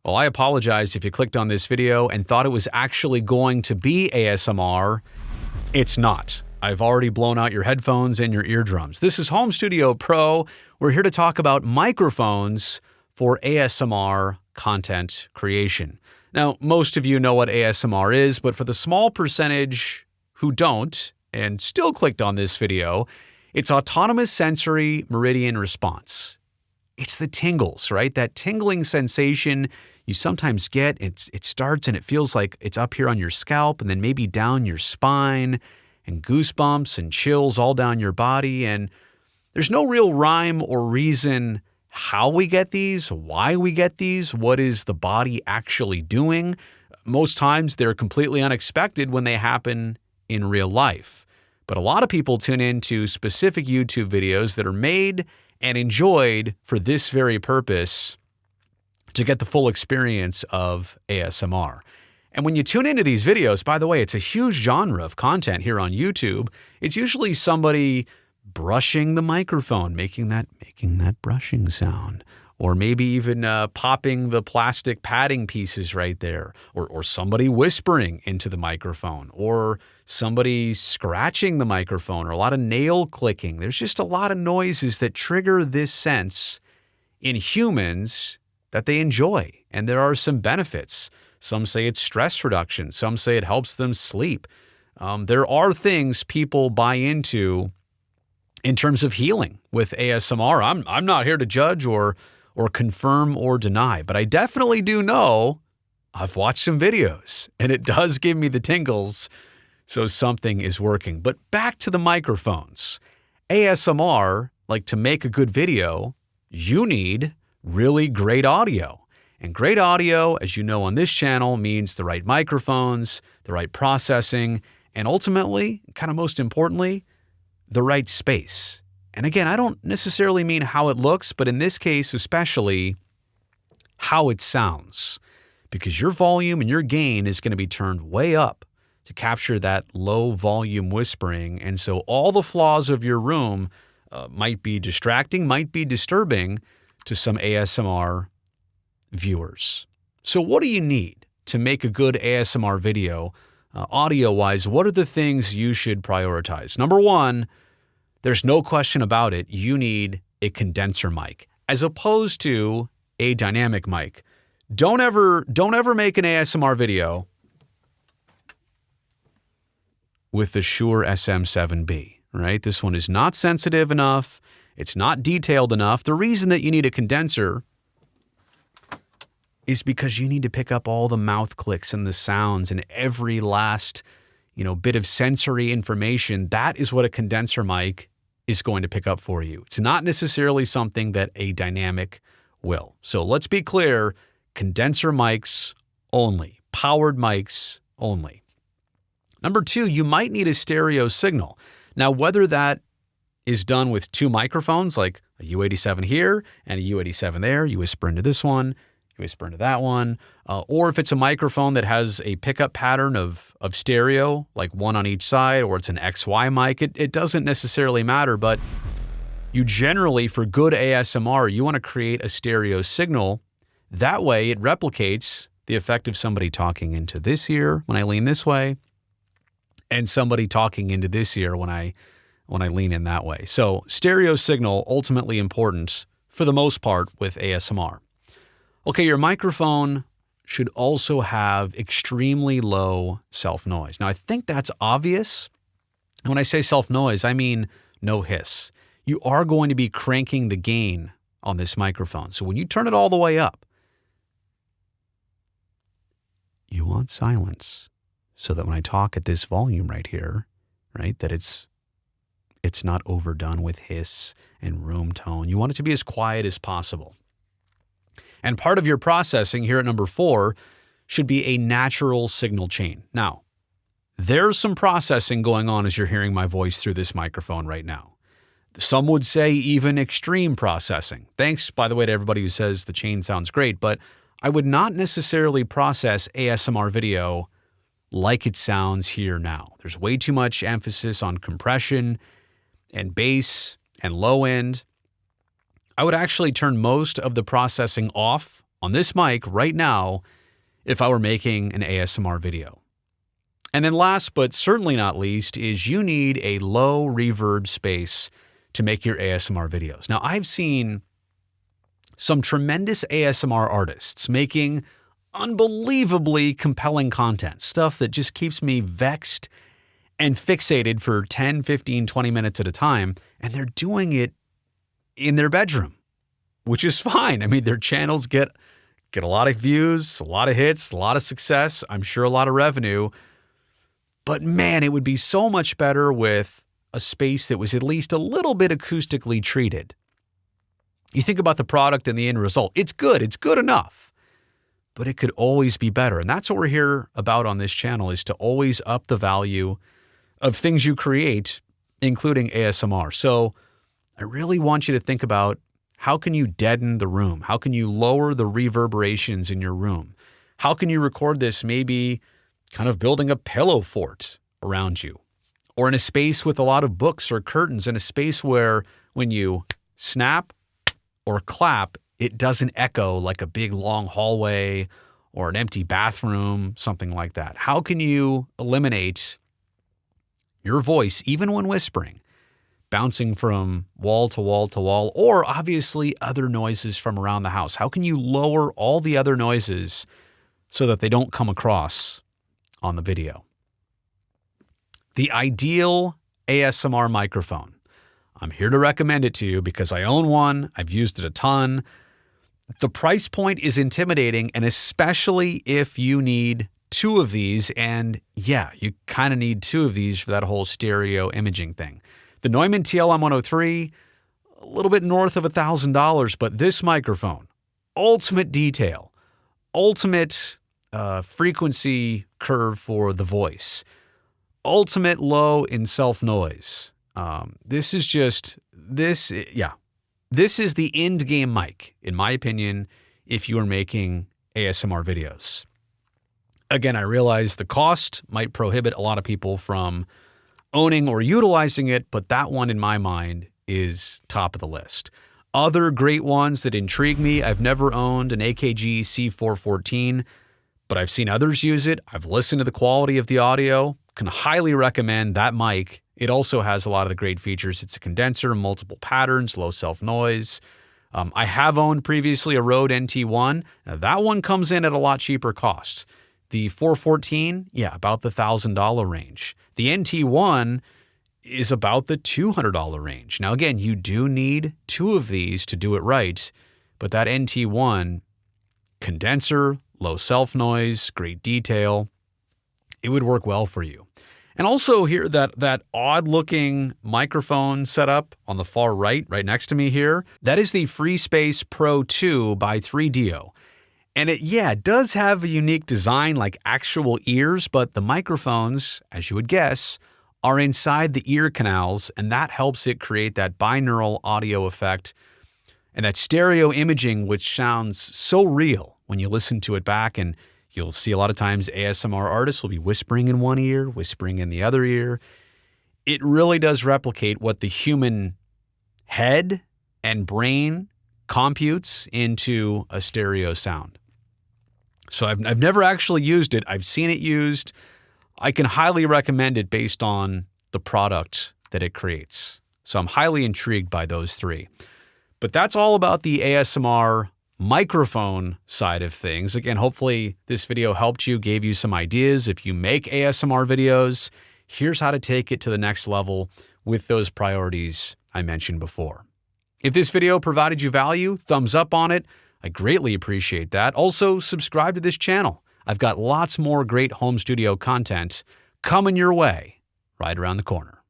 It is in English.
Well, I apologize if you clicked on this video and thought it was actually going to be ASMR. It's not. I've already blown out your headphones and your eardrums. This is Home Studio Pro. We're here to talk about microphones for ASMR content creation. Now, most of you know what ASMR is, but for the small percentage who don't and still clicked on this video, it's autonomous sensory meridian response. It's the tingles, right? That tingling sensation you sometimes get. It starts and it feels like it's up here on your scalp and then maybe down your spine, and goosebumps and chills all down your body. And there's no real rhyme or reason how we get these, why we get these, what is the body actually doing. Most times they're completely unexpected when they happen in real life. But a lot of people tune into specific YouTube videos that are made and enjoyed for this very purpose, to get the full experience of ASMR. And when you tune into these videos, by the way, it's a huge genre of content here on YouTube. It's usually somebody brushing the microphone, making that brushing sound, or maybe even popping the plastic padding pieces right there, or somebody whispering into the microphone, or somebody scratching the microphone, or a lot of nail clicking. There's just a lot of noises that trigger this sense in humans that they enjoy, and there are some benefits. Some say it's stress reduction. Some say it helps them sleep. There are things people buy into in terms of healing with ASMR. I'm not here to judge or confirm or deny, but I definitely do know I've watched some videos, and it does give me the tingles, so something is working. But back to the microphones. ASMR, like to make a good video, you need really great audio. And great audio, as you know on this channel, means the right microphones, the right processing, and ultimately, kind of most importantly, the right space. And again, I don't necessarily mean how it looks, but in this case especially, how it sounds. Because your volume and your gain is going to be turned way up to capture that low volume whispering. And so all the flaws of your room might be distracting, might be disturbing to some ASMR viewers. So what do you need to make a good ASMR video audio-wise? What are the things you should prioritize? Number one, there's no question about it, you need a condenser mic as opposed to a dynamic mic. Don't ever make an ASMR video with the Shure SM7B, right? This one is not sensitive enough. It's not detailed enough. The reason that you need a condenser is because you need to pick up all the mouth clicks and the sounds and every last, bit of sensory information. That is what a condenser mic is going to pick up for you. It's not necessarily something that a dynamic will. So let's be clear, condenser mics only, powered mics only. Number two, you might need a stereo signal. Now, whether that is done with two microphones, like a U87 here and a U87 there, you whisper into this one, you whisper into that one, or if it's a microphone that has a pickup pattern of stereo, like one on each side, or it's an XY mic, it doesn't necessarily matter, but you generally, for good ASMR, you want to create a stereo signal. That way it replicates the effect of somebody talking into this ear when I lean this way, and somebody talking into this ear when I lean in that way. So stereo signal, ultimately important for the most part with ASMR. Okay, your microphone should also have extremely low self-noise. Now, I think that's obvious. And when I say self-noise, I mean no hiss. You are going to be cranking the gain on this microphone. So when you turn it all the way up, you want silence so that when I talk at this volume right here, right, that it's not overdone with hiss and room tone. You want it to be as quiet as possible. And part of your processing here at number 4 should be a natural signal chain. Now, there's some processing going on as you're hearing my voice through this microphone right now. Some would say even extreme processing. Thanks, by the way, to everybody who says the chain sounds great, but I would not necessarily process ASMR video like it sounds here now. There's way too much emphasis on compression and bass and low end. I would actually turn most of the processing off on this mic right now if I were making an ASMR video. And then last but certainly not least is you need a low reverb space to make your ASMR videos. Now, I've seen some tremendous ASMR artists making unbelievably compelling content, stuff that just keeps me vexed and fixated for 10, 15, 20 minutes at a time, and they're doing it in their bedroom, which is fine. I mean, their channels get a lot of views, a lot of hits, a lot of success, I'm sure a lot of revenue. But man, it would be so much better with a space that was at least a little bit acoustically treated. You think about the product and the end result. It's good enough, but it could always be better. And that's what we're here about on this channel, is to always up the value of things you create, including ASMR. So I really want you to think about, how can you deaden the room? How can you lower the reverberations in your room? How can you record this maybe kind of building a pillow fort around you, or in a space with a lot of books or curtains, in a space where when you snap or clap, it doesn't echo like a big long hallway or an empty bathroom, something like that. How can you eliminate your voice, even when whispering, bouncing from wall to wall to wall, or obviously other noises from around the house? How can you lower all the other noises so that they don't come across on the video? The ideal ASMR microphone. I'm here to recommend it to you because I own one. I've used it a ton. The price point is intimidating, and especially if you need two of these, and yeah, you kind of need two of these for that whole stereo imaging thing. The Neumann TLM-103, a little bit north of $1,000, but this microphone, ultimate detail, ultimate frequency curve for the voice, ultimate low in self-noise. This is the end game mic, in my opinion, if you are making ASMR videos. Again, I realize the cost might prohibit a lot of people from owning or utilizing it, but that one in my mind is top of the list. Other great ones that intrigue me, I've never owned an AKG C414, but I've seen others use it. I've listened to the quality of the audio, can highly recommend that mic. It also has a lot of the great features. It's a condenser, multiple patterns, low self-noise. I have owned previously a Rode NT1. Now that one comes in at a lot cheaper cost. The 414, yeah, about the $1,000 range. The NT1 is about the $200 range. Now again, you do need two of these to do it right, but that NT1, condenser, low self-noise, great detail, it would work well for you. And also here, that odd-looking microphone setup on the far right next to me here, that is the FreeSpace Pro 2 by 3DO. And it does have a unique design like actual ears, but the microphones, as you would guess, are inside the ear canals, and that helps it create that binaural audio effect and that stereo imaging, which sounds so real when you listen to it back. And you'll see a lot of times ASMR artists will be whispering in one ear, whispering in the other ear. It really does replicate what the human head and brain computes into a stereo sound. So I've never actually used it. I've seen it used. I can highly recommend it based on the product that it creates. So I'm highly intrigued by those three. But that's all about the ASMR microphone side of things. Again, hopefully this video helped you, gave you some ideas. If you make ASMR videos, here's how to take it to the next level with those priorities I mentioned before. If this video provided you value, thumbs up on it. I greatly appreciate that. Also, subscribe to this channel. I've got lots more great home studio content coming your way right around the corner.